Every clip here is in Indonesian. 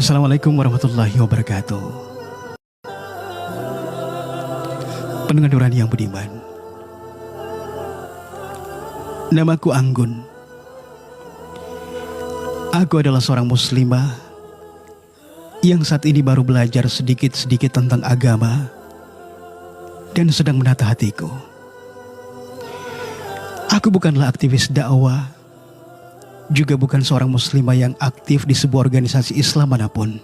Assalamualaikum warahmatullahi wabarakatuh. Pendengar Nurani yang budiman, namaku Anggun. Aku adalah seorang muslimah yang saat ini baru belajar sedikit-sedikit tentang agama dan sedang menata hatiku. Aku bukanlah aktivis dakwah, juga bukan seorang muslimah yang aktif di sebuah organisasi Islam manapun.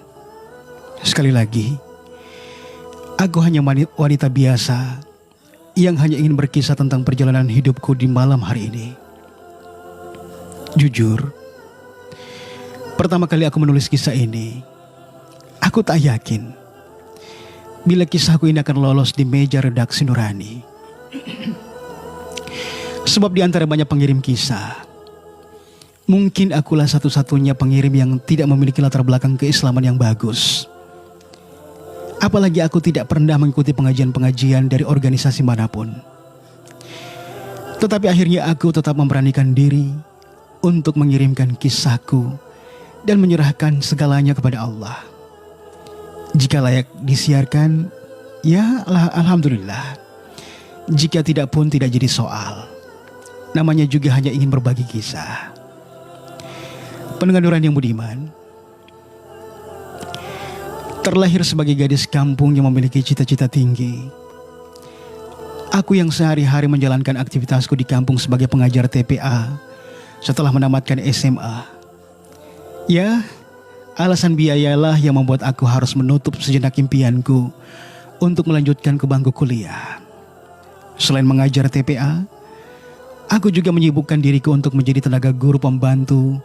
Sekali lagi, aku hanya wanita biasa yang hanya ingin berkisah tentang perjalanan hidupku di malam hari ini. Jujur, pertama kali aku menulis kisah ini, aku tak yakin bila kisahku ini akan lolos di meja redaksi Nurani. Sebab di antara banyak pengirim kisah, mungkin akulah satu-satunya pengirim yang tidak memiliki latar belakang keislaman yang bagus. Apalagi aku tidak pernah mengikuti pengajian-pengajian dari organisasi manapun. Tetapi akhirnya aku tetap memberanikan diri untuk mengirimkan kisahku dan menyerahkan segalanya kepada Allah. Jika layak disiarkan, ya alhamdulillah. Jika tidak pun tidak jadi soal. Namanya juga hanya ingin berbagi kisah. Pendengar Nurani yang budiman, terlahir sebagai gadis kampung yang memiliki cita-cita tinggi. Aku yang sehari-hari menjalankan aktivitasku di kampung sebagai pengajar TPA setelah menamatkan SMA. Ya, alasan biayalah yang membuat aku harus menutup sejenak impianku untuk melanjutkan ke bangku kuliah. Selain mengajar TPA, aku juga menyibukkan diriku untuk menjadi tenaga guru pembantu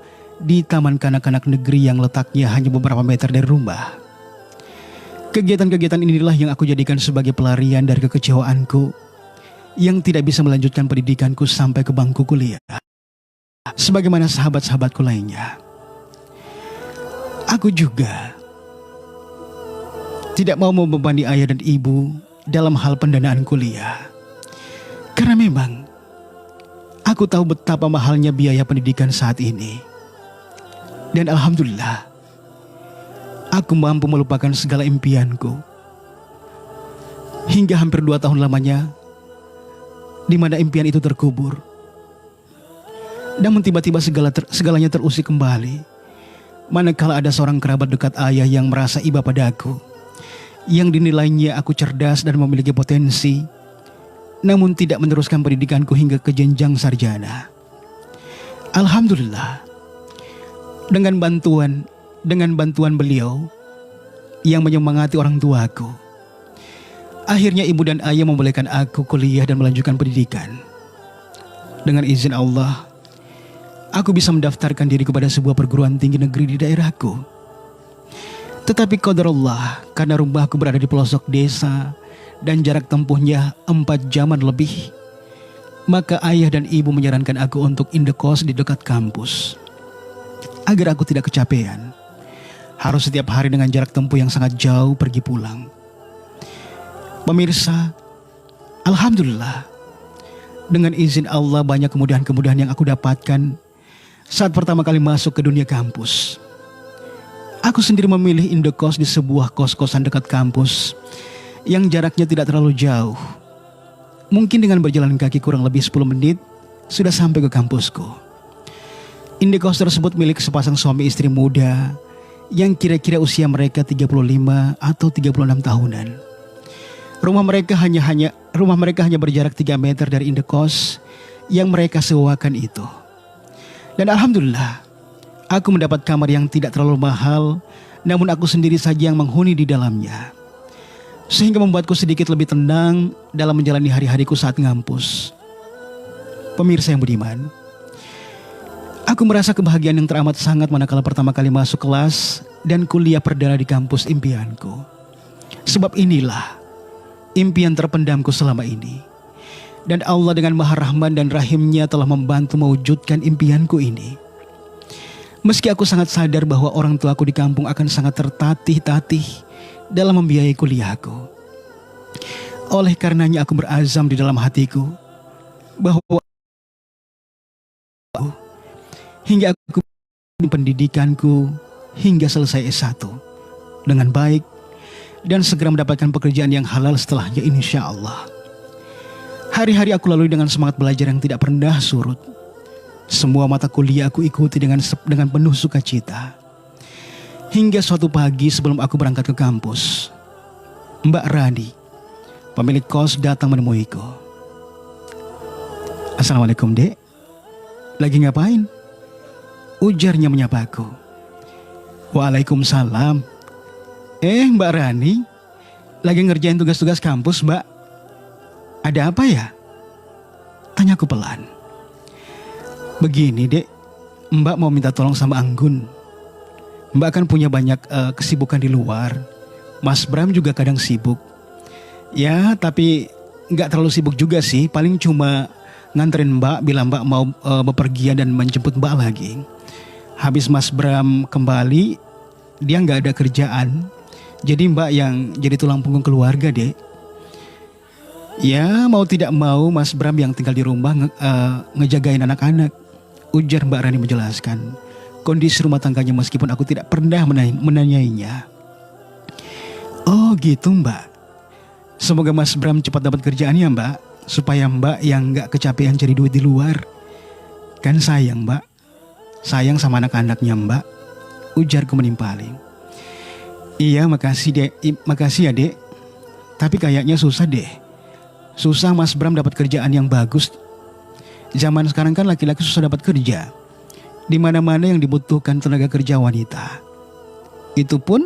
di taman kanak-kanak negeri yang letaknya hanya beberapa meter dari rumah. Kegiatan-kegiatan inilah yang aku jadikan sebagai pelarian dari kekecewaanku yang tidak bisa melanjutkan pendidikanku sampai ke bangku kuliah. Sebagaimana sahabat-sahabatku lainnya, aku juga tidak mau membebani ayah dan ibu dalam hal pendanaan kuliah. Karena memang aku tahu betapa mahalnya biaya pendidikan saat ini. Dan alhamdulillah, aku mampu melupakan segala impianku. Hingga hampir 2 tahun lamanya, di mana impian itu terkubur. Namun tiba-tiba segalanya terusik kembali. Manakala ada seorang kerabat dekat ayah yang merasa iba padaku, yang dinilainya aku cerdas dan memiliki potensi, namun tidak meneruskan pendidikanku hingga ke jenjang sarjana. Alhamdulillah, dengan bantuan beliau yang menyemangati orang tuaku, akhirnya ibu dan ayah membolehkan aku kuliah dan melanjutkan pendidikan. Dengan izin Allah, aku bisa mendaftarkan diri kepada sebuah perguruan tinggi negeri di daerahku. Tetapi qadarullah, karena rumahku berada di pelosok desa dan jarak tempuhnya 4 jaman lebih, maka ayah dan ibu menyarankan aku untuk indekos di dekat kampus, agar aku tidak kecapean harus setiap hari dengan jarak tempuh yang sangat jauh pergi pulang. Pemirsa, alhamdulillah, dengan izin Allah banyak kemudahan-kemudahan yang aku dapatkan saat pertama kali masuk ke dunia kampus. Aku sendiri memilih indekos di sebuah kos-kosan dekat kampus yang jaraknya tidak terlalu jauh. Mungkin dengan berjalan kaki kurang lebih 10 menit sudah sampai ke kampusku. Indekos tersebut milik sepasang suami istri muda yang kira-kira usia mereka 35 atau 36 tahunan. Rumah mereka hanya berjarak 3 meter dari indekos yang mereka sewakan itu. Dan alhamdulillah, aku mendapat kamar yang tidak terlalu mahal, namun aku sendiri saja yang menghuni di dalamnya. Sehingga membuatku sedikit lebih tenang dalam menjalani hari-hariku saat ngampus. Pemirsa yang budiman, aku merasa kebahagiaan yang teramat sangat manakala pertama kali masuk kelas dan kuliah perdana di kampus impianku. Sebab inilah impian terpendamku selama ini. Dan Allah dengan Maha Rahman dan Rahimnya telah membantu mewujudkan impianku ini. Meski aku sangat sadar bahwa orang tuaku di kampung akan sangat tertatih-tatih dalam membiayai kuliahku. Oleh karenanya aku berazam di dalam hatiku bahwa hingga aku pendidikanku hingga selesai S1 dengan baik dan segera mendapatkan pekerjaan yang halal setelahnya insya Allah. Hari-hari aku lalui dengan semangat belajar yang tidak pernah surut. Semua mata kuliah aku ikuti dengan penuh sukacita. Hingga suatu pagi sebelum aku berangkat ke kampus, Mbak Rani, pemilik kos, datang menemuiku. "Assalamualaikum, Dek. Lagi ngapain?" ujarnya menyapaku. "Waalaikumsalam. Mbak Rani, lagi ngerjain tugas-tugas kampus, Mbak. Ada apa ya?" tanyaku pelan. "Begini, Dek. Mbak mau minta tolong sama Anggun. Mbak kan punya banyak kesibukan di luar. Mas Bram juga kadang sibuk. Ya, tapi nggak terlalu sibuk juga sih. Paling cuma nganterin Mbak bila Mbak mau bepergian dan menjemput Mbak lagi. Habis Mas Bram kembali, dia nggak ada kerjaan. Jadi Mbak yang jadi tulang punggung keluarga, Dek. Ya, mau tidak mau Mas Bram yang tinggal di rumah ngejagain anak-anak," ujar Mbak Rani menjelaskan kondisi rumah tangganya meskipun aku tidak pernah menanyainya. "Oh gitu, Mbak. Semoga Mas Bram cepat dapat kerjaannya, Mbak. Supaya Mbak yang gak kecapean cari duit di luar. Kan sayang, Mbak. Sayang sama anak-anaknya, Mbak," ujarku menimpali. "Iya, makasih, Dek. Makasih ya, Dek. Tapi kayaknya susah deh. Susah Mas Bram dapat kerjaan yang bagus. Zaman sekarang kan laki-laki susah dapat kerja. Di mana-mana yang dibutuhkan tenaga kerja wanita. Itu pun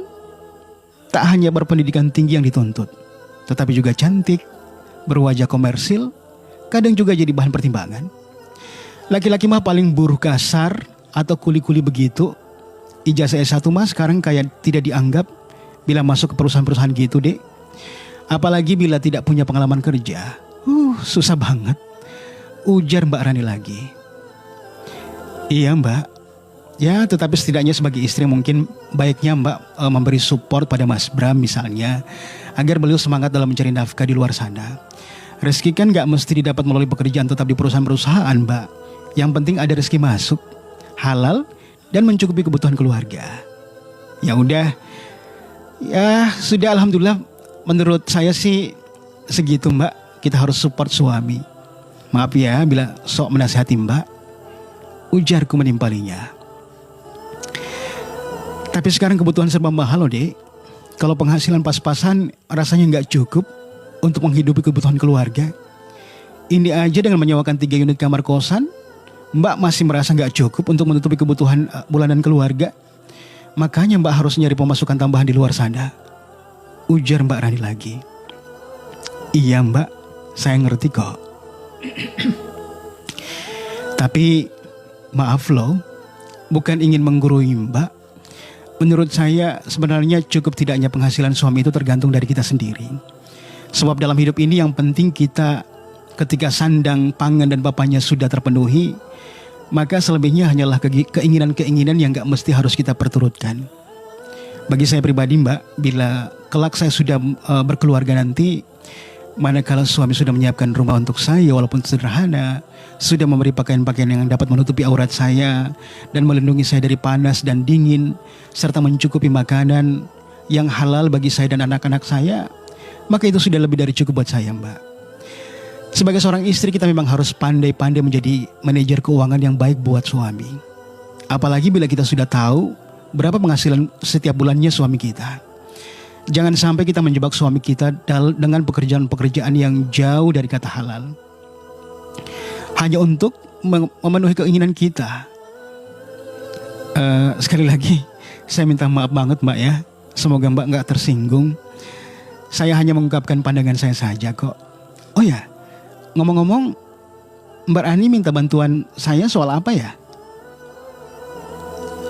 tak hanya berpendidikan tinggi yang dituntut, tetapi juga cantik, berwajah komersil, kadang juga jadi bahan pertimbangan. Laki-laki mah paling buruh kasar atau kuli-kuli begitu. Ijazah S1 mah sekarang kayak tidak dianggap bila masuk ke perusahaan-perusahaan gitu, Dek. Apalagi bila tidak punya pengalaman kerja. Susah banget," ujar Mbak Rani lagi. "Iya, Mbak. Ya, tetapi setidaknya sebagai istri mungkin baiknya Mbak memberi support pada Mas Bram misalnya, agar beliau semangat dalam mencari nafkah di luar sana. Rezeki kan gak mesti didapat melalui pekerjaan tetap di perusahaan-perusahaan, Mbak. Yang penting ada rezeki masuk, halal, dan mencukupi kebutuhan keluarga." Ya udah, ya sudah, alhamdulillah. Menurut saya sih segitu, Mbak. Kita harus support suami. Maaf ya bila sok menasihati Mbak, ujarku menimpalinya. "Tapi sekarang kebutuhan serba mahal loh, Dek. Kalau penghasilan pas-pasan rasanya gak cukup untuk menghidupi kebutuhan keluarga. Ini aja dengan menyewakan 3 unit kamar kosan, Mbak masih merasa gak cukup untuk menutupi kebutuhan bulanan keluarga. Makanya Mbak harus nyari pemasukan tambahan di luar sana," ujar Mbak Rani lagi. "Iya, Mbak, saya ngerti kok. Tapi maaf loh, bukan ingin menggurui Mbak. Menurut saya sebenarnya cukup tidaknya penghasilan suami itu tergantung dari kita sendiri. Sebab dalam hidup ini yang penting kita ketika sandang pangan dan papanya sudah terpenuhi, maka selebihnya hanyalah keinginan-keinginan yang gak mesti harus kita perturutkan. Bagi saya pribadi, Mbak, bila kelak saya sudah berkeluarga nanti, manakala suami sudah menyiapkan rumah untuk saya walaupun sederhana, sudah memberi pakaian-pakaian yang dapat menutupi aurat saya dan melindungi saya dari panas dan dingin, serta mencukupi makanan yang halal bagi saya dan anak-anak saya, maka itu sudah lebih dari cukup buat saya, Mbak. Sebagai seorang istri, kita memang harus pandai-pandai menjadi manajer keuangan yang baik buat suami. Apalagi bila kita sudah tahu berapa penghasilan setiap bulannya suami kita. Jangan sampai kita menjebak suami kita dengan pekerjaan-pekerjaan yang jauh dari kata halal, hanya untuk memenuhi keinginan kita. Sekali lagi, saya minta maaf banget, Mbak ya. Semoga Mbak gak tersinggung. Saya hanya mengungkapkan pandangan saya saja kok. Oh ya, ngomong-ngomong, Mbak Rani minta bantuan saya soal apa ya?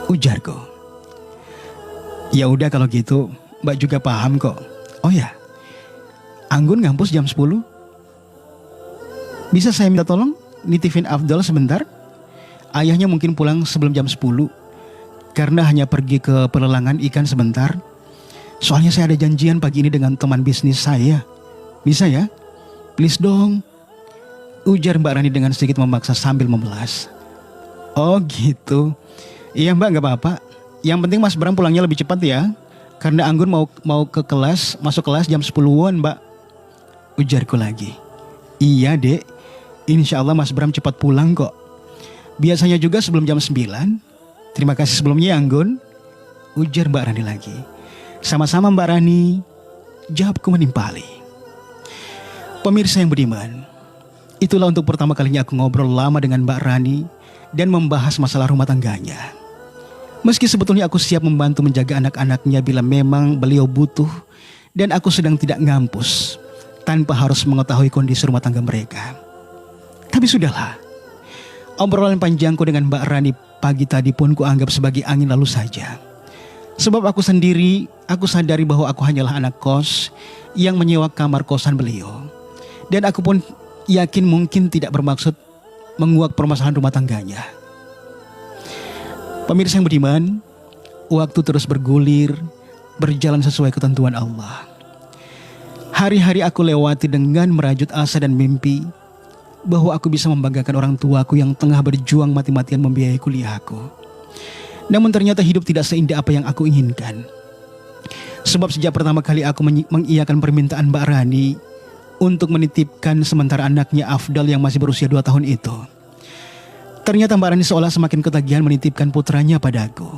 Ujarku. Ya udah kalau gitu, Mbak juga paham kok. Oh ya, Anggun ngampus jam 10. Bisa saya minta tolong nitipin Afdal sebentar? Ayahnya mungkin pulang sebelum jam 10. Karena hanya pergi ke pelelangan ikan sebentar. Soalnya saya ada janjian pagi ini dengan teman bisnis saya. Bisa ya? Please dong, ujar Mbak Rani dengan sedikit memaksa sambil memelas. Oh gitu. Iya Mbak, gak apa-apa. Yang penting Mas Bram pulangnya lebih cepat ya. Karena Anggun mau ke kelas, masuk kelas jam 10-an, Mbak. Ujarku lagi. Iya, Dek. Insya Allah Mas Bram cepat pulang kok. Biasanya juga sebelum jam 9. Terima kasih sebelumnya ya, Anggun. Ujar Mbak Rani lagi. Sama-sama Mbak Rani. Jawabku menimpali. Pemirsa yang budiman, itulah untuk pertama kalinya aku ngobrol lama dengan Mbak Rani dan membahas masalah rumah tangganya. Meski sebetulnya aku siap membantu menjaga anak-anaknya bila memang beliau butuh dan aku sedang tidak ngampus tanpa harus mengetahui kondisi rumah tangga mereka. Tapi sudahlah, obrolan panjangku dengan Mbak Rani pagi tadi pun kuanggap sebagai angin lalu saja. Sebab aku sadari bahwa aku hanyalah anak kos yang menyewa kamar kosan beliau. Dan aku pun yakin mungkin tidak bermaksud menguak permasalahan rumah tangganya. Pemirsa yang budiman, waktu terus bergulir, berjalan sesuai ketentuan Allah. Hari-hari aku lewati dengan merajut asa dan mimpi bahwa aku bisa membanggakan orang tuaku yang tengah berjuang mati-matian membiayai kuliahku. Namun ternyata hidup tidak seindah apa yang aku inginkan. Sebab sejak pertama kali aku mengiyakan permintaan Mbak Rani untuk menitipkan sementara anaknya Afdal yang masih berusia 2 tahun itu, ternyata Mbak Rani seolah semakin ketagihan menitipkan putranya padaku.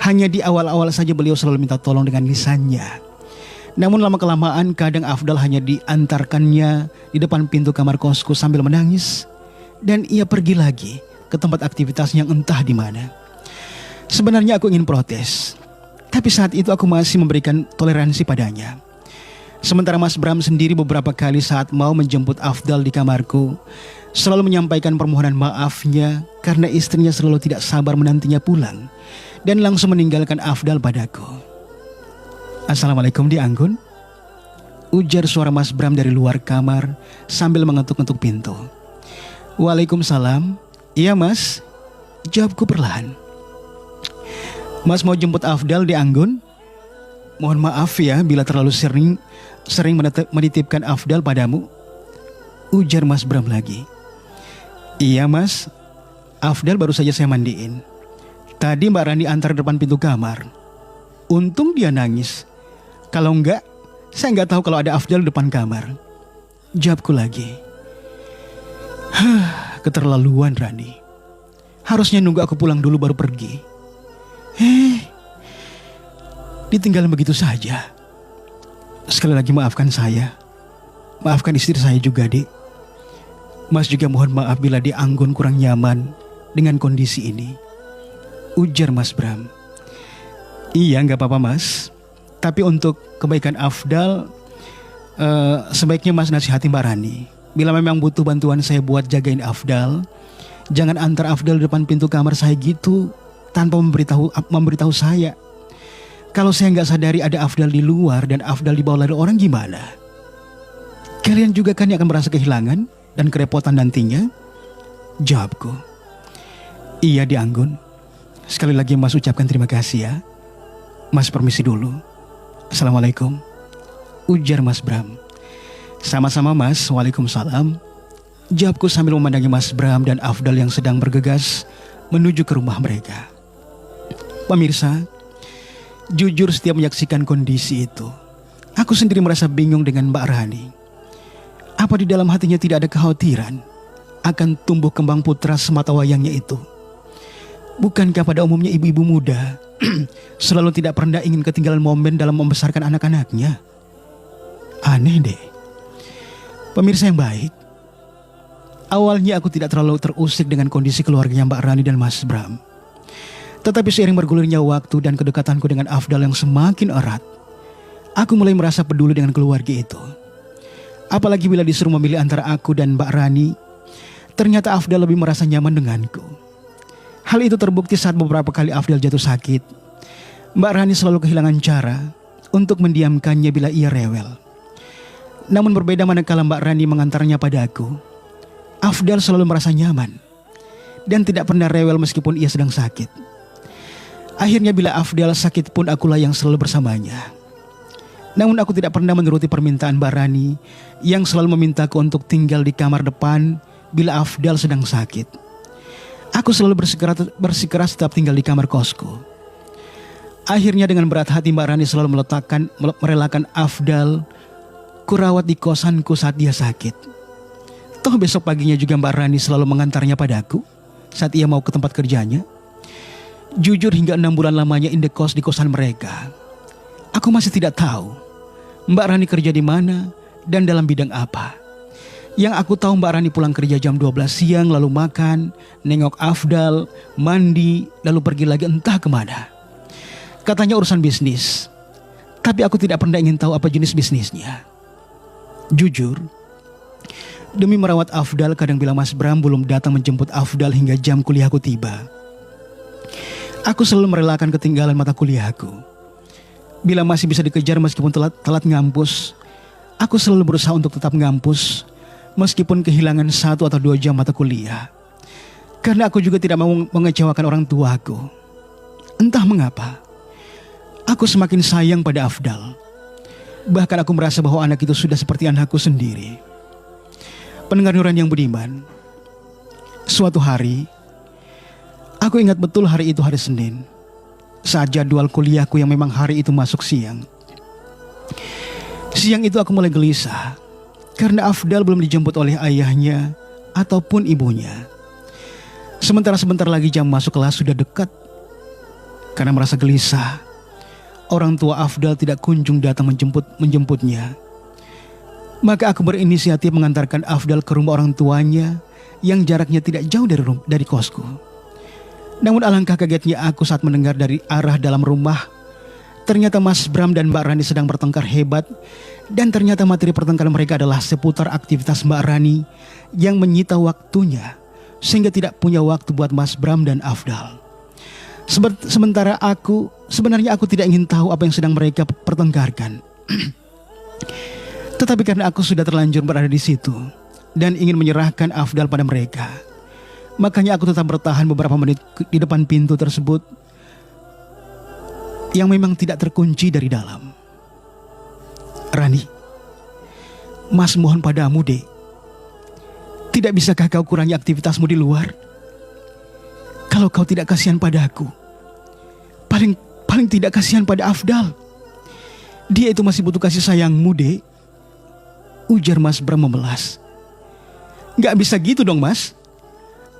Hanya di awal-awal saja beliau selalu minta tolong dengan lisannya. Namun lama-kelamaan kadang Afdal hanya diantarkannya di depan pintu kamar kosku sambil menangis. Dan ia pergi lagi ke tempat aktivitasnya yang entah di mana. Sebenarnya aku ingin protes, tapi saat itu aku masih memberikan toleransi padanya. Sementara Mas Bram sendiri beberapa kali saat mau menjemput Afdal di kamarku selalu menyampaikan permohonan maafnya karena istrinya selalu tidak sabar menantinya pulang dan langsung meninggalkan Afdal padaku. Assalamualaikum Di Anggun, ujar suara Mas Bram dari luar kamar sambil mengetuk-ngetuk pintu. Waalaikumsalam. Iya Mas, jawabku perlahan. Mas mau jemput Afdal Di Anggun? Mohon maaf ya bila terlalu sering menitipkan Afdal padamu, ujar Mas Bram lagi. Iya Mas, Afdal baru saja saya mandiin. Tadi Mbak Rani antar depan pintu kamar. Untung dia nangis. Kalau enggak, saya enggak tahu kalau ada Afdal depan kamar. Jawabku lagi. Keterlaluan Rani. Harusnya nunggu aku pulang dulu baru pergi. Ditinggal begitu saja. Sekali lagi maafkan saya. Maafkan istri saya juga, Dek. Mas juga mohon maaf bila Di Anggun kurang nyaman dengan kondisi ini, ujar Mas Bram. Iya, gak apa-apa Mas. Tapi untuk kebaikan Afdal, sebaiknya Mas nasihati Mbak Rani. Bila memang butuh bantuan saya buat jagain Afdal, jangan antar Afdal di depan pintu kamar saya gitu tanpa memberitahu saya. Kalau saya nggak sadari ada Afdal di luar dan Afdal dibawa lari orang gimana? Kalian juga kan yang akan merasa kehilangan dan kerepotan nantinya? Jawabku. Iya Di Anggun. Sekali lagi Mas ucapkan terima kasih ya. Mas permisi dulu. Assalamualaikum, ujar Mas Bram. Sama-sama Mas, waalaikumsalam, jawabku sambil memandangi Mas Bram dan Afdal yang sedang bergegas menuju ke rumah mereka. Pemirsa, jujur setiap menyaksikan kondisi itu, aku sendiri merasa bingung dengan Mbak Rani. Apa di dalam hatinya tidak ada kekhawatiran akan tumbuh kembang putra semata wayangnya itu? Bukankah pada umumnya ibu-ibu muda selalu tidak pernah ingin ketinggalan momen dalam membesarkan anak-anaknya? Aneh deh. Pemirsa yang baik, awalnya aku tidak terlalu terusik dengan kondisi keluarganya Mbak Rani dan Mas Bram. Tetapi seiring bergulirnya waktu dan kedekatanku dengan Afdal yang semakin erat, aku mulai merasa peduli dengan keluarga itu. Apalagi bila disuruh memilih antara aku dan Mbak Rani, ternyata Afdal lebih merasa nyaman denganku. Hal itu terbukti saat beberapa kali Afdal jatuh sakit. Mbak Rani selalu kehilangan cara untuk mendiamkannya bila ia rewel. Namun berbeda manakala Mbak Rani mengantarnya padaku, Afdal selalu merasa nyaman dan tidak pernah rewel meskipun ia sedang sakit. Akhirnya bila Afdal sakit pun akulah yang selalu bersamanya. Namun aku tidak pernah menuruti permintaan Mbak Rani yang selalu memintaku untuk tinggal di kamar depan bila Afdal sedang sakit. Aku selalu bersikeras tetap tinggal di kamar kosku. Akhirnya dengan berat hati Mbak Rani selalu merelakan Afdal kurawat di kosanku saat dia sakit. Toh besok paginya juga Mbak Rani selalu mengantarnya padaku saat ia mau ke tempat kerjanya. Jujur hingga 6 bulan lamanya indekos di kosan mereka, aku masih tidak tahu Mbak Rani kerja di mana dan dalam bidang apa. Yang aku tahu Mbak Rani pulang kerja jam 12 siang lalu makan, nengok Afdal, mandi, lalu pergi lagi entah kemana. Katanya urusan bisnis, tapi aku tidak pernah ingin tahu apa jenis bisnisnya. Jujur, demi merawat Afdal kadang bila Mas Bram belum datang menjemput Afdal hingga jam kuliahku tiba, aku selalu merelakan ketinggalan mata kuliahku. Bila masih bisa dikejar meskipun telat ngampus, aku selalu berusaha untuk tetap ngampus meskipun kehilangan 1 atau 2 jam mata kuliah. Karena aku juga tidak mau mengecewakan orang tuaku. Entah mengapa, aku semakin sayang pada Afdal. Bahkan aku merasa bahwa anak itu sudah seperti anakku sendiri. Pendengar Nuran yang budiman, suatu hari, aku ingat betul hari itu hari Senin, saat jadwal kuliahku yang memang hari itu masuk siang. Siang itu aku mulai gelisah, karena Afdal belum dijemput oleh ayahnya ataupun ibunya. Sementara sebentar lagi jam masuk kelas sudah dekat. Karena merasa gelisah, orang tua Afdal tidak kunjung datang menjemputnya. Maka aku berinisiatif mengantarkan Afdal ke rumah orang tuanya yang jaraknya tidak jauh dari kosku. Namun alangkah kagetnya aku saat mendengar dari arah dalam rumah, ternyata Mas Bram dan Mbak Rani sedang bertengkar hebat. Dan ternyata materi pertengkaran mereka adalah seputar aktivitas Mbak Rani yang menyita waktunya, sehingga tidak punya waktu buat Mas Bram dan Afdal. Sebenarnya aku tidak ingin tahu apa yang sedang mereka pertengkarkan. Tetapi karena aku sudah terlanjur berada di situ dan ingin menyerahkan Afdal pada mereka, makanya aku tetap bertahan beberapa menit di depan pintu tersebut yang memang tidak terkunci dari dalam. Rani, Mas mohon padamu, Dek. Tidak bisakah kau kurangi aktivitasmu di luar? Kalau kau tidak kasihan padaku, paling tidak kasihan pada Afdal. Dia itu masih butuh kasih sayangmu, Dek. Ujar Mas Bram memelas. Gak bisa gitu dong, Mas.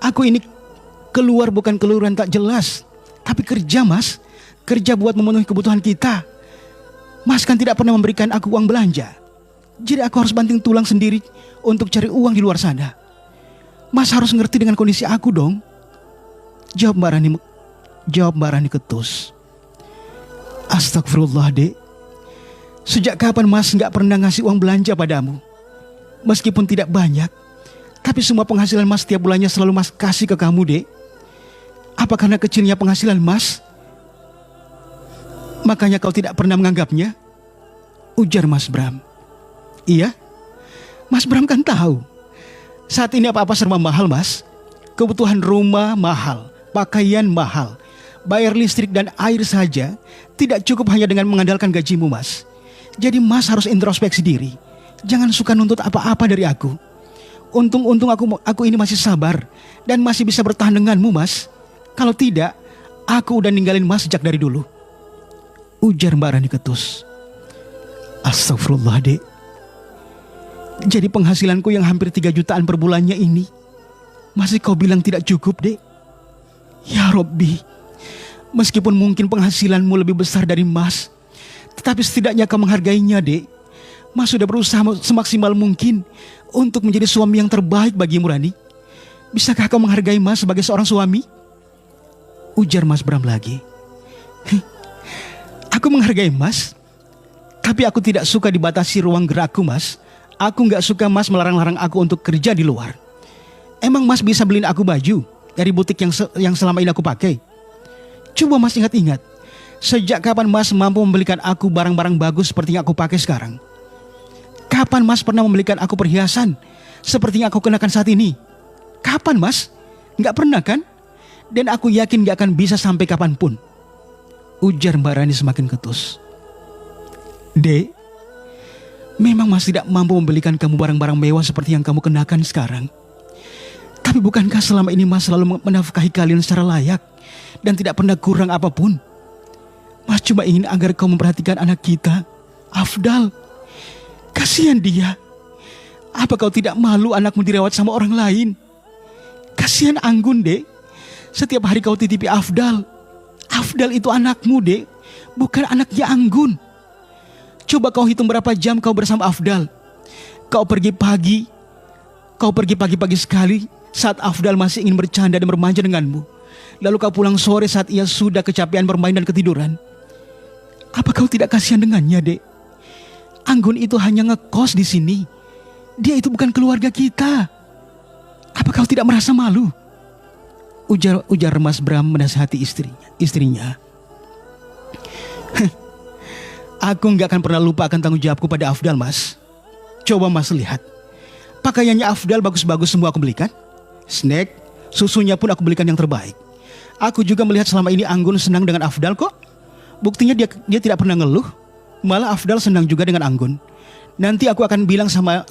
Aku ini keluar bukan keluaran tak jelas, tapi kerja, Mas. Kerja buat memenuhi kebutuhan kita. Mas kan tidak pernah memberikan aku uang belanja. Jadi aku harus banting tulang sendiri untuk cari uang di luar sana. Mas harus ngerti dengan kondisi aku dong. Jawab Mbak Rani ketus. Astagfirullah, Dek. Sejak kapan Mas gak pernah ngasih uang belanja padamu? Meskipun tidak banyak, tapi semua penghasilan Mas setiap bulannya selalu Mas kasih ke kamu, Dek. Apa karena kecilnya penghasilan Mas, makanya kau tidak pernah menganggapnya? Ujar Mas Bram. Iya, Mas Bram kan tahu. Saat ini apa-apa serba mahal, Mas. Kebutuhan rumah mahal, pakaian mahal, bayar listrik dan air saja tidak cukup hanya dengan mengandalkan gajimu, Mas. Jadi Mas harus introspeksi diri. Jangan suka nuntut apa-apa dari aku. Untung aku ini masih sabar dan masih bisa bertahan denganmu, Mas. Kalau tidak, aku udah ninggalin Mas sejak dari dulu. Ujar Mbak Rani ketus. Astagfirullah, Dek. Jadi penghasilanku yang hampir 3 jutaan per bulannya ini masih kau bilang tidak cukup, Dek? Ya Robbi, meskipun mungkin penghasilanmu lebih besar dari Mas, tetapi setidaknya kau menghargainya, Dek. Mas sudah berusaha semaksimal mungkin untuk menjadi suami yang terbaik bagimu, Rani. Bisakah kau menghargai Mas sebagai seorang suami? Ujar Mas Bram lagi. Aku menghargai Mas, tapi aku tidak suka dibatasi ruang gerakku, Mas. Aku gak suka Mas melarang-larang aku untuk kerja di luar. Emang Mas bisa beliin aku baju dari butik yang selama ini aku pakai? Coba Mas ingat-ingat, sejak kapan Mas mampu membelikan aku barang-barang bagus seperti yang aku pakai sekarang? Kapan Mas pernah membelikan aku perhiasan seperti yang aku kenakan saat ini? Kapan, Mas? Gak pernah kan? Dan aku yakin gak akan bisa sampai kapanpun. Ujar Mbak Rani semakin ketus. Dek, memang Mas tidak mampu membelikan kamu barang-barang mewah seperti yang kamu kenakan sekarang. Tapi bukankah selama ini Mas selalu menafkahi kalian secara layak dan tidak pernah kurang apapun? Mas cuma ingin agar kau memperhatikan anak kita, Afdal. Kasihan dia. Apa kau tidak malu anakmu dirawat sama orang lain? Kasihan Anggun, Dek. Setiap hari kau titipi Afdal. Afdal itu anakmu, Dek, bukan anaknya Anggun. Coba kau hitung berapa jam kau bersama Afdal. Kau pergi pagi-pagi sekali saat Afdal masih ingin bercanda dan bermanja denganmu. Lalu kau pulang sore saat ia sudah kecapean bermain dan ketiduran. Apa kau tidak kasihan dengannya, Dek? Anggun itu hanya ngekos di sini. Dia itu bukan keluarga kita. Apa kau tidak merasa malu? Ujar Mas Bram menasihati istrinya. Aku nggak akan pernah lupa akan tanggung jawabku pada Afdal, Mas. Coba Mas lihat. Pakaiannya Afdal bagus-bagus semua aku belikan. Snack, susunya pun aku belikan yang terbaik. Aku juga melihat selama ini Anggun senang dengan Afdal kok. Buktinya dia tidak pernah ngeluh. Malah Afdal senang juga dengan Anggun. Nanti aku akan bilang sama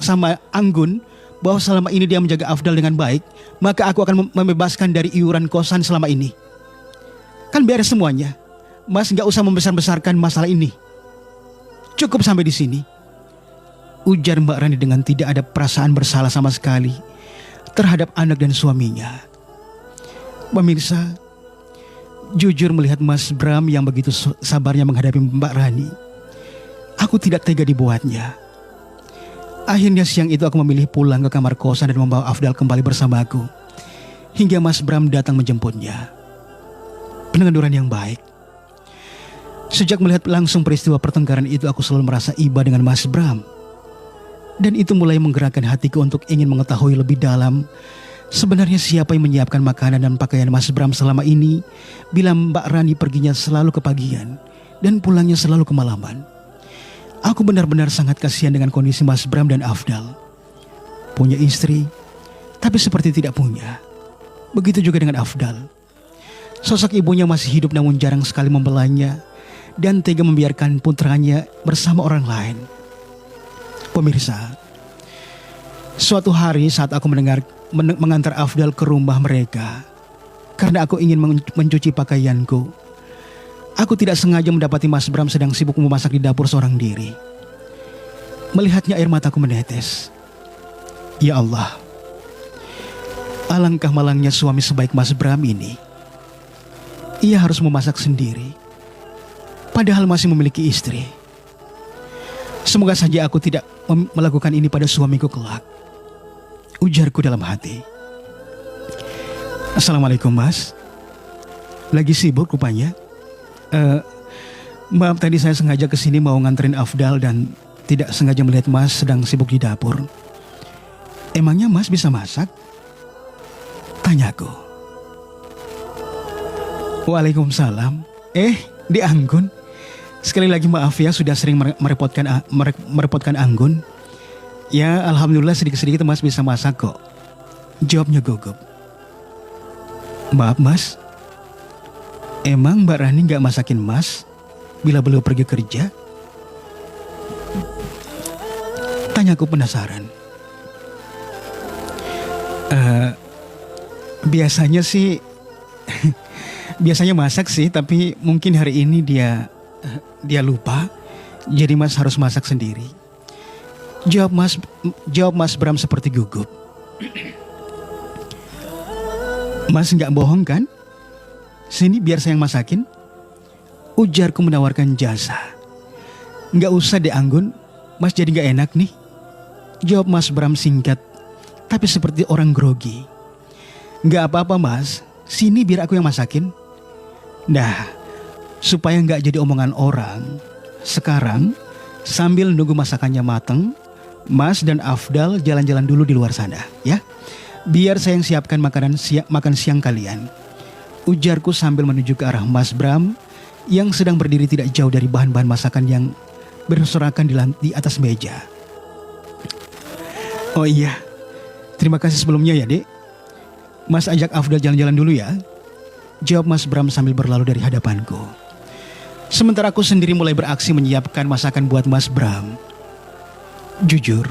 Anggun bahwa selama ini dia menjaga Afdal dengan baik, maka aku akan membebaskan dari iuran kosan selama ini. Kan beres semuanya. Mas gak usah membesar-besarkan masalah ini. Cukup sampai di sini. Ujar Mbak Rani dengan tidak ada perasaan bersalah sama sekali terhadap anak dan suaminya. Pemirsa, jujur melihat Mas Bram yang begitu sabarnya menghadapi Mbak Rani, aku tidak tega dibuatnya. Akhirnya siang itu aku memilih pulang ke kamar kosan dan membawa Afdal kembali bersamaku. Hingga Mas Bram datang menjemputnya. Pendengaran yang baik. Sejak melihat langsung peristiwa pertengkaran itu, aku selalu merasa iba dengan Mas Bram. Dan itu mulai menggerakkan hatiku untuk ingin mengetahui lebih dalam sebenarnya siapa yang menyiapkan makanan dan pakaian Mas Bram selama ini, bila Mbak Rani perginya selalu kepagian dan pulangnya selalu kemalaman. Aku benar-benar sangat kasihan dengan kondisi Mas Bram dan Afdal. Punya istri, tapi seperti tidak punya. Begitu juga dengan Afdal. Sosok ibunya masih hidup namun jarang sekali membelanya dan tega membiarkan putranya bersama orang lain. Pemirsa, suatu hari saat aku mengantar Afdal ke rumah mereka, karena aku ingin mencuci pakaianku, aku tidak sengaja mendapati Mas Bram sedang sibuk memasak di dapur seorang diri. Melihatnya air mataku menetes. Ya Allah, alangkah malangnya suami sebaik Mas Bram ini. Ia harus memasak sendiri, padahal masih memiliki istri. Semoga saja aku tidak melakukan ini pada suamiku kelak. Ujarku dalam hati. Assalamualaikum, Mas. Lagi sibuk rupanya. Maaf, tadi saya sengaja kesini mau nganterin Afdal dan tidak sengaja melihat Mas sedang sibuk di dapur. Emangnya Mas bisa masak? Tanyaku. Waalaikumsalam. Di Anggun. Sekali lagi maaf ya sudah sering merepotkan Anggun. Ya alhamdulillah sedikit-sedikit Mas bisa masak kok. Jawabnya gugup. Maaf Mas, emang Mbak Rani gak masakin Mas bila beliau pergi kerja? Tanyaku penasaran. Biasanya sih biasanya masak sih, tapi mungkin hari ini dia lupa, jadi Mas harus masak sendiri. Jawab Mas Bram seperti gugup. Mas nggak bohong kan? Sini biar saya yang masakin. Ujarku menawarkan jasa. Nggak usah deh Anggun, Mas jadi nggak enak nih. Jawab Mas Bram singkat, tapi seperti orang grogi. Nggak apa-apa Mas, sini biar aku yang masakin. Nah, supaya nggak jadi omongan orang, sekarang sambil nunggu masakannya mateng, Mas dan Afdal jalan-jalan dulu di luar sana, ya. Biar saya yang siapkan makan siang kalian. Ujarku sambil menuju ke arah Mas Bram yang sedang berdiri tidak jauh dari bahan-bahan masakan yang berserakan di atas meja. Oh iya, terima kasih sebelumnya ya Dek. Mas ajak Afdal jalan-jalan dulu ya. Jawab Mas Bram sambil berlalu dari hadapanku. Sementara aku sendiri mulai beraksi menyiapkan masakan buat Mas Bram. Jujur,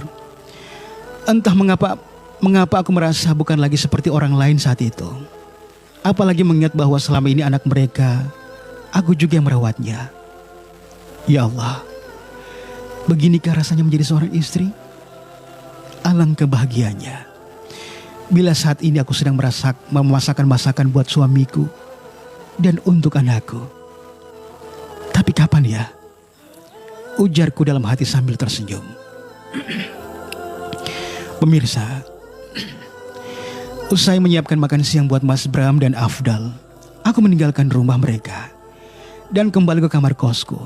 entah mengapa aku merasa bukan lagi seperti orang lain saat itu. Apalagi mengingat bahwa selama ini anak mereka aku juga yang merawatnya. Ya Allah, beginikah rasanya menjadi seorang istri? Alangkah bahagianya bila saat ini aku sedang memasakkan masakan buat suamiku dan untuk anakku. Tapi kapan ya? Ujarku dalam hati sambil tersenyum. Pemirsa, usai menyiapkan makan siang buat Mas Bram dan Afdal, aku meninggalkan rumah mereka dan kembali ke kamar kosku.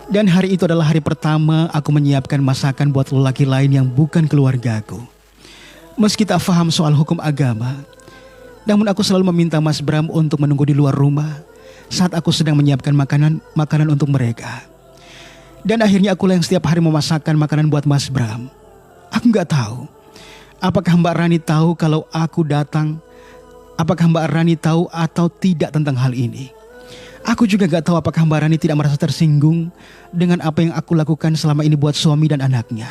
Dan hari itu adalah hari pertama aku menyiapkan masakan buat lelaki lain yang bukan keluargaku. Meski tak paham soal hukum agama, namun aku selalu meminta Mas Bram untuk menunggu di luar rumah saat aku sedang menyiapkan makanan untuk mereka. Dan akhirnya akulah yang setiap hari memasakkan makanan buat Mas Bram. Aku gak tahu apakah Mbak Rani tahu kalau aku datang. Apakah Mbak Rani tahu atau tidak tentang hal ini. Aku juga gak tahu apakah Mbak Rani tidak merasa tersinggung dengan apa yang aku lakukan selama ini buat suami dan anaknya.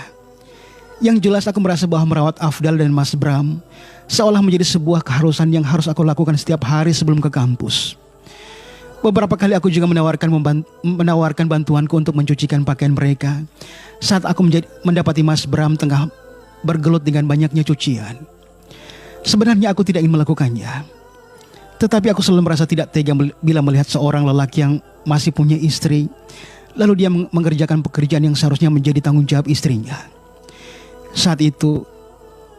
Yang jelas aku merasa bahwa merawat Afdal dan Mas Bram seolah menjadi sebuah keharusan yang harus aku lakukan setiap hari sebelum ke kampus. Beberapa kali aku juga menawarkan bantuanku untuk mencucikan pakaian mereka saat aku mendapati Mas Bram tengah bergelut dengan banyaknya cucian. Sebenarnya aku tidak ingin melakukannya, tetapi aku selalu merasa tidak tega bila melihat seorang lelaki yang masih punya istri, lalu dia mengerjakan pekerjaan yang seharusnya menjadi tanggung jawab istrinya. Saat itu,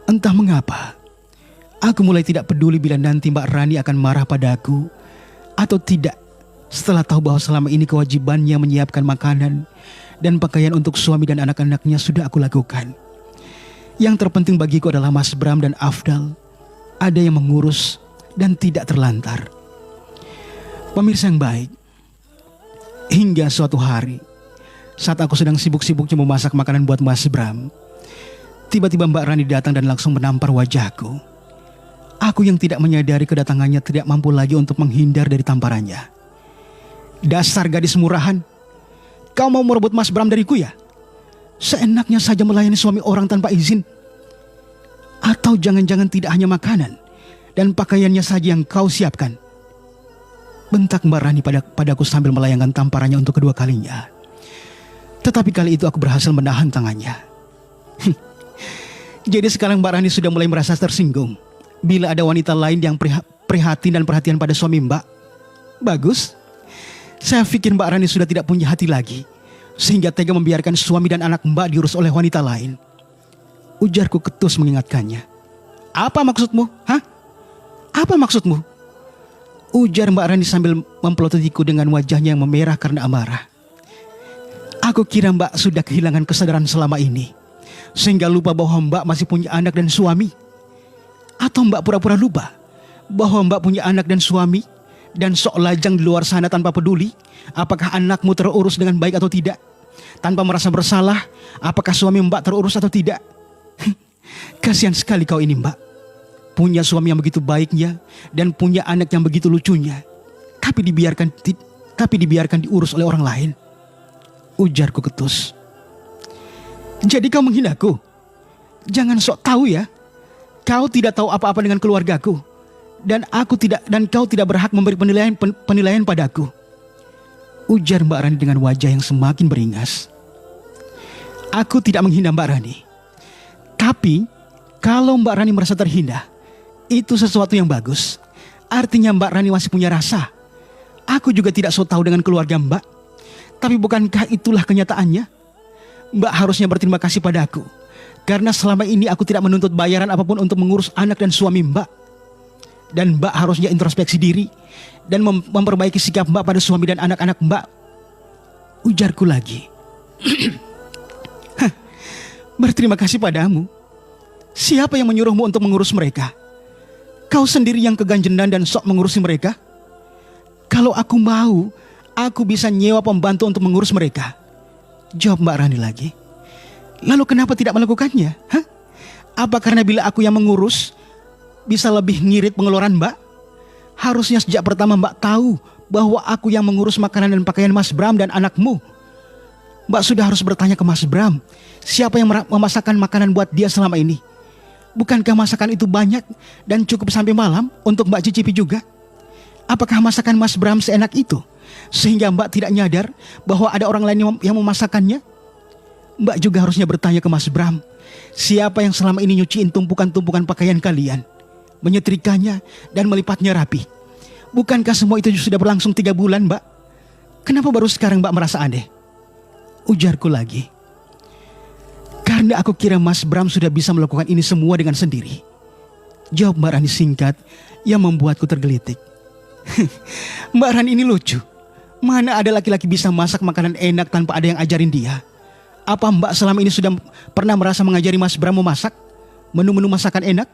entah mengapa, aku mulai tidak peduli bila nanti Mbak Rani akan marah padaku atau tidak, setelah tahu bahwa selama ini kewajibannya menyiapkan makanan dan pakaian untuk suami dan anak-anaknya sudah aku lakukan. Yang terpenting bagiku adalah Mas Bram dan Afdal ada yang mengurus dan tidak terlantar. Pemirsa yang baik, hingga suatu hari saat aku sedang sibuk-sibuknya memasak makanan buat Mas Bram, tiba-tiba Mbak Rani datang dan langsung menampar wajahku. Aku yang tidak menyadari kedatangannya tidak mampu lagi untuk menghindar dari tamparannya. Dasar gadis murahan, kau mau merebut Mas Bram dariku ya? Seenaknya saja melayani suami orang tanpa izin. Atau jangan-jangan tidak hanya makanan dan pakaiannya saja yang kau siapkan? Bentak Mbak Rani padaku sambil melayangkan tamparannya untuk kedua kalinya. Tetapi kali itu aku berhasil menahan tangannya. Jadi sekarang Mbak Rani sudah mulai merasa tersinggung bila ada wanita lain yang prihatin dan perhatian pada suami Mbak. Bagus. Saya pikir Mbak Rani sudah tidak punya hati lagi, sehingga tega membiarkan suami dan anak Mbak diurus oleh wanita lain. Ujarku ketus mengingatkannya. Apa maksudmu? Hah? Apa maksudmu? Ujar Mbak Rani sambil mempelototiku dengan wajahnya yang memerah karena amarah. Aku kira Mbak sudah kehilangan kesadaran selama ini, sehingga lupa bahwa Mbak masih punya anak dan suami. Atau Mbak pura-pura lupa bahwa Mbak punya anak dan suami dan sok lajang di luar sana tanpa peduli apakah anakmu terurus dengan baik atau tidak, tanpa merasa bersalah apakah suami Mbak terurus atau tidak. Kasihan sekali kau ini Mbak, punya suami yang begitu baiknya dan punya anak yang begitu lucunya, tapi dibiarkan diurus oleh orang lain. Ujarku ketus. Jadi kau menghinaku? Jangan sok tahu ya. Kau tidak tahu apa-apa dengan keluargaku. Dan kau tidak berhak memberi penilaian padaku. Ujar Mbak Rani dengan wajah yang semakin beringas. Aku tidak menghina Mbak Rani. Tapi kalau Mbak Rani merasa terhina, itu sesuatu yang bagus. Artinya Mbak Rani masih punya rasa. Aku juga tidak so tahu dengan keluarga Mbak. Tapi bukankah itulah kenyataannya? Mbak harusnya berterima kasih padaku, karena selama ini aku tidak menuntut bayaran apapun untuk mengurus anak dan suami Mbak. Dan Mbak harusnya introspeksi diri dan memperbaiki sikap Mbak pada suami dan anak-anak Mbak. Ujarku lagi. Berterima kasih padamu. Siapa yang menyuruhmu untuk mengurus mereka? Kau sendiri yang keganjendan dan sok mengurusi mereka. Kalau aku mau, aku bisa nyewa pembantu untuk mengurus mereka. Jawab Mbak Rani lagi. Lalu kenapa tidak melakukannya? Hah? Apa karena bila aku yang mengurus bisa lebih ngirit pengeluaran Mbak? Harusnya sejak pertama Mbak tahu bahwa aku yang mengurus makanan dan pakaian Mas Bram dan anakmu. Mbak sudah harus bertanya ke Mas Bram, siapa yang memasakkan makanan buat dia selama ini? Bukankah masakan itu banyak dan cukup sampai malam untuk Mbak cicipi juga? Apakah masakan Mas Bram seenak itu sehingga Mbak tidak nyadar bahwa ada orang lain yang memasakkannya? Mbak juga harusnya bertanya ke Mas Bram, siapa yang selama ini nyuciin tumpukan-tumpukan pakaian kalian, menyetrikanya dan melipatnya rapi? Bukankah semua itu sudah berlangsung 3 bulan, Mbak? Kenapa baru sekarang Mbak merasa aneh? Ujarku lagi. Karena aku kira Mas Bram sudah bisa melakukan ini semua dengan sendiri. Jawab Mbak Rani singkat yang membuatku tergelitik. Mbak Rani ini lucu. Mana ada laki-laki bisa masak makanan enak tanpa ada yang ajarin dia? Apa Mbak selama ini sudah pernah merasa mengajari Mas Bram memasak? Menu-menu masakan enak?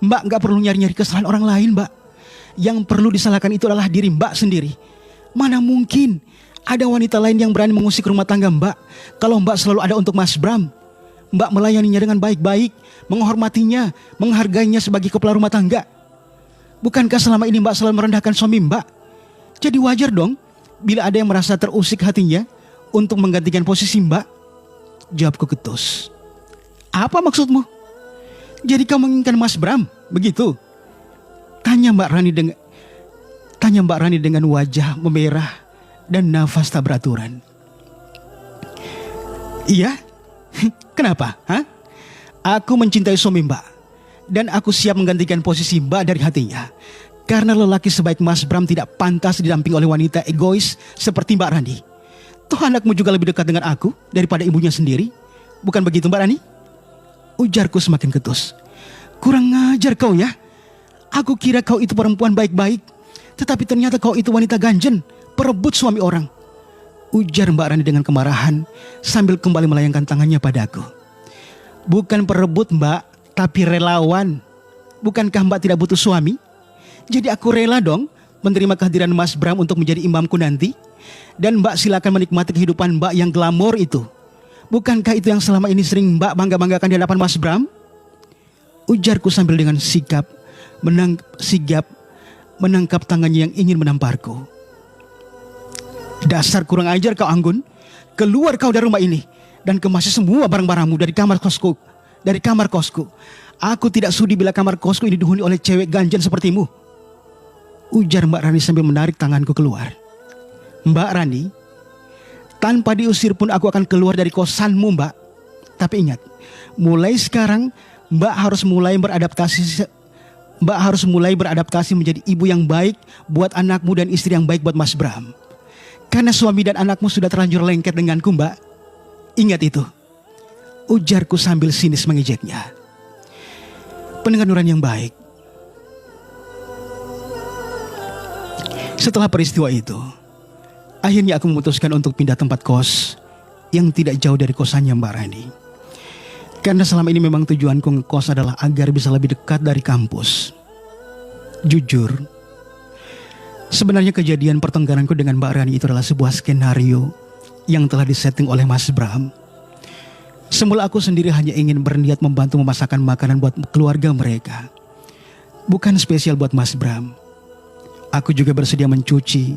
Mbak gak perlu nyari-nyari kesalahan orang lain, Mbak. Yang perlu disalahkan itu adalah diri Mbak sendiri. Mana mungkin ada wanita lain yang berani mengusik rumah tangga Mbak kalau Mbak selalu ada untuk Mas Bram. Mbak melayaninya dengan baik-baik, menghormatinya, menghargainya sebagai kepala rumah tangga. Bukankah selama ini Mbak selalu merendahkan suami Mbak? Jadi wajar dong bila ada yang merasa terusik hatinya untuk menggantikan posisi Mbak. Jawabku ketus. Apa maksudmu? Jadi kau menginginkan Mas Bram, begitu? Tanya Mbak Rani dengan wajah memerah dan nafas tak beraturan. Iya? Kenapa? Hah? Aku mencintai suami Mbak, dan aku siap menggantikan posisi Mbak dari hatinya. Karena lelaki sebaik Mas Bram tidak pantas didampingi oleh wanita egois seperti Mbak Rani. Toh anakmu juga lebih dekat dengan aku daripada ibunya sendiri. Bukan begitu Mbak Rani? Ujarku semakin ketus. Kurang ngajar kau ya. Aku kira kau itu perempuan baik-baik, tetapi ternyata kau itu wanita ganjen, perebut suami orang. Ujar Mbak Rani dengan kemarahan sambil kembali melayangkan tangannya padaku. Bukan perebut Mbak, tapi relawan. Bukankah Mbak tidak butuh suami? Jadi aku rela dong menerima kehadiran Mas Bram untuk menjadi imamku nanti. Dan Mbak silakan menikmati kehidupan Mbak yang glamor itu. Bukankah itu yang selama ini sering Mbak bangga-banggakan di hadapan Mas Bram? Ujarku sambil dengan sigap menangkap tangannya yang ingin menamparku. Dasar kurang ajar kau Anggun. Keluar kau dari rumah ini dan kemasi semua barang-barangmu dari kamar kosku. Aku tidak sudi bila kamar kosku ini dihuni oleh cewek ganjen sepertimu. Ujar Mbak Rani sambil menarik tanganku keluar. Mbak Rani, tanpa diusir pun aku akan keluar dari kosanmu Mbak. Tapi ingat, mulai sekarang Mbak harus mulai beradaptasi menjadi ibu yang baik buat anakmu dan istri yang baik buat Mas Bram. Karena suami dan anakmu sudah terlanjur lengket denganku Mbak. Ingat itu. Ujarku sambil sinis mengejeknya. Pendengaran yang baik. Setelah peristiwa itu, akhirnya aku memutuskan untuk pindah tempat kos yang tidak jauh dari kosannya Mbak Rani. Karena selama ini memang tujuanku ngekos adalah agar bisa lebih dekat dari kampus. Jujur, sebenarnya kejadian pertengkaranku dengan Mbak Rani itu adalah sebuah skenario yang telah disetting oleh Mas Bram. Semula aku sendiri hanya ingin berniat membantu memasakkan makanan buat keluarga mereka. Bukan spesial buat Mas Bram. Aku juga bersedia mencuci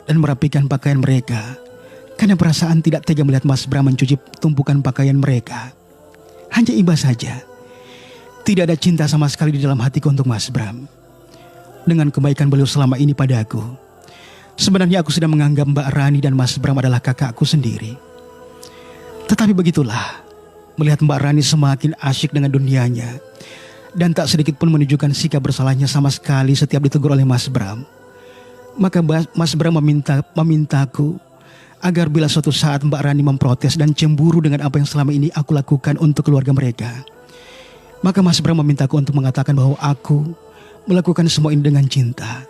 dan merapikan pakaian mereka. Karena perasaan tidak tega melihat Mas Bram mencuci tumpukan pakaian mereka. Hanya iba saja. Tidak ada cinta sama sekali di dalam hatiku untuk Mas Bram. Dengan kebaikan beliau selama ini pada aku, sebenarnya aku sudah menganggap Mbak Rani dan Mas Bram adalah kakakku sendiri. Tetapi begitulah, melihat Mbak Rani semakin asyik dengan dunianya dan tak sedikit pun menunjukkan sikap bersalahnya sama sekali setiap ditegur oleh Mas Bram. Maka Mas Bram memintaku agar bila suatu saat Mbak Rani memprotes dan cemburu dengan apa yang selama ini aku lakukan untuk keluarga mereka, maka Mas Bram memintaku untuk mengatakan bahwa aku melakukan semua ini dengan cinta.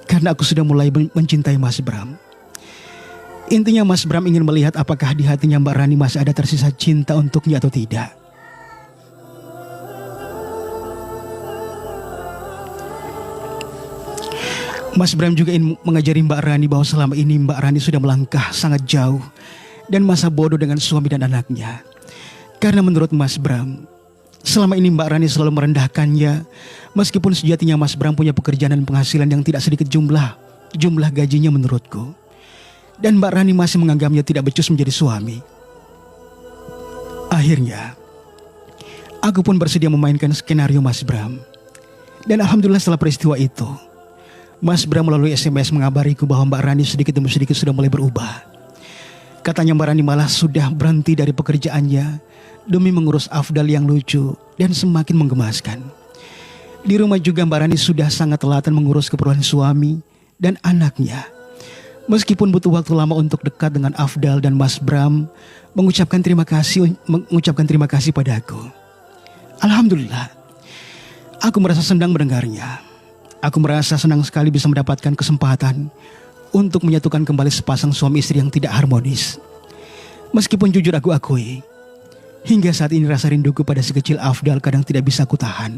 Karena aku sudah mulai mencintai Mas Bram. Intinya Mas Bram ingin melihat apakah di hatinya Mbak Rani masih ada tersisa cinta untuknya atau tidak. Mas Bram juga ingin mengajari Mbak Rani bahwa selama ini Mbak Rani sudah melangkah sangat jauh dan masa bodoh dengan suami dan anaknya. Karena menurut Mas Bram, selama ini Mbak Rani selalu merendahkannya, meskipun sejatinya Mas Bram punya pekerjaan dan penghasilan yang tidak sedikit jumlah gajinya menurutku. Dan Mbak Rani masih menganggapnya tidak becus menjadi suami. Akhirnya, aku pun bersedia memainkan skenario Mas Bram. Dan alhamdulillah setelah peristiwa itu, Mas Bram melalui SMS mengabariku bahwa Mbak Rani sedikit demi sedikit sudah mulai berubah. Katanya Mbak Rani malah sudah berhenti dari pekerjaannya demi mengurus Afdal yang lucu dan semakin menggemaskan. Di rumah juga Mbak Rani sudah sangat telaten mengurus keperluan suami dan anaknya. Meskipun butuh waktu lama untuk dekat dengan Afdal dan Mas Bram mengucapkan terima kasih padaku. Alhamdulillah, aku merasa senang mendengarnya. Aku merasa senang sekali bisa mendapatkan kesempatan untuk menyatukan kembali sepasang suami istri yang tidak harmonis. Meskipun jujur aku akui, hingga saat ini rasa rinduku pada si kecil Afdal kadang tidak bisa kutahan.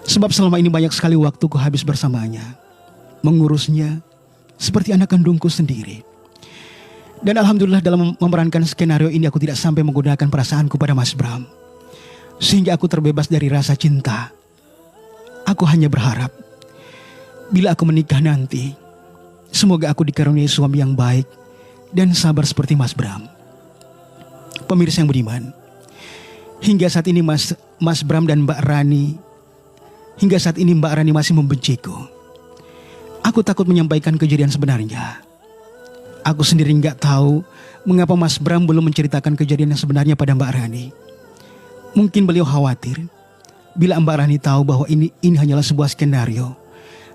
Sebab selama ini banyak sekali waktuku habis bersamanya, mengurusnya seperti anak kandungku sendiri. Dan alhamdulillah dalam memerankan skenario ini aku tidak sampai menggunakan perasaanku pada Mas Bram, sehingga aku terbebas dari rasa cinta. Aku hanya berharap bila aku menikah nanti, semoga aku dikaruniai suami yang baik dan sabar seperti Mas Bram. Pemirsa yang budiman, hingga saat ini Mas Bram dan Mbak Rani masih membenciku. Aku takut menyampaikan kejadian sebenarnya. Aku sendiri nggak tahu mengapa Mas Bram belum menceritakan kejadian yang sebenarnya pada Mbak Rani. Mungkin beliau khawatir bila Mbak Rani tahu bahwa ini hanyalah sebuah skenario,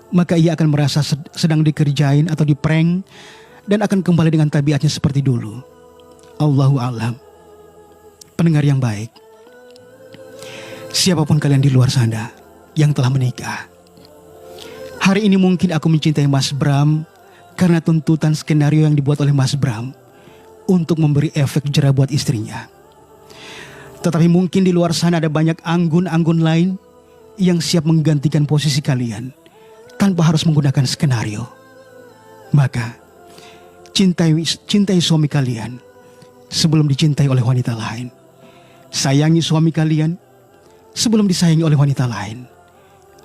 maka ia akan merasa sedang dikerjain atau diprank dan akan kembali dengan tabiatnya seperti dulu. Allahu a'lam. Pendengar yang baik, siapapun kalian di luar sana yang telah menikah, hari ini mungkin aku mencintai Mas Bram karena tuntutan skenario yang dibuat oleh Mas Bram untuk memberi efek jera buat istrinya. Tetapi mungkin di luar sana ada banyak anggun-anggun lain yang siap menggantikan posisi kalian tanpa harus menggunakan skenario. Maka cintai suami kalian sebelum dicintai oleh wanita lain. Sayangi suami kalian sebelum disayangi oleh wanita lain.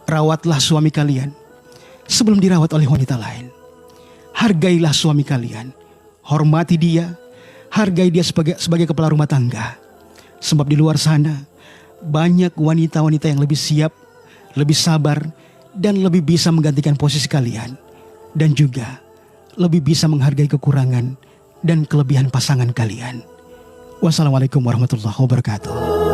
Rawatlah suami kalian sebelum dirawat oleh wanita lain. Hargailah suami kalian, hormati dia, hargai dia sebagai kepala rumah tangga. Sebab di luar sana banyak wanita-wanita yang lebih siap, lebih sabar, dan lebih bisa menggantikan posisi kalian. Dan juga lebih bisa menghargai kekurangan dan kelebihan pasangan kalian. Wassalamualaikum warahmatullahi wabarakatuh.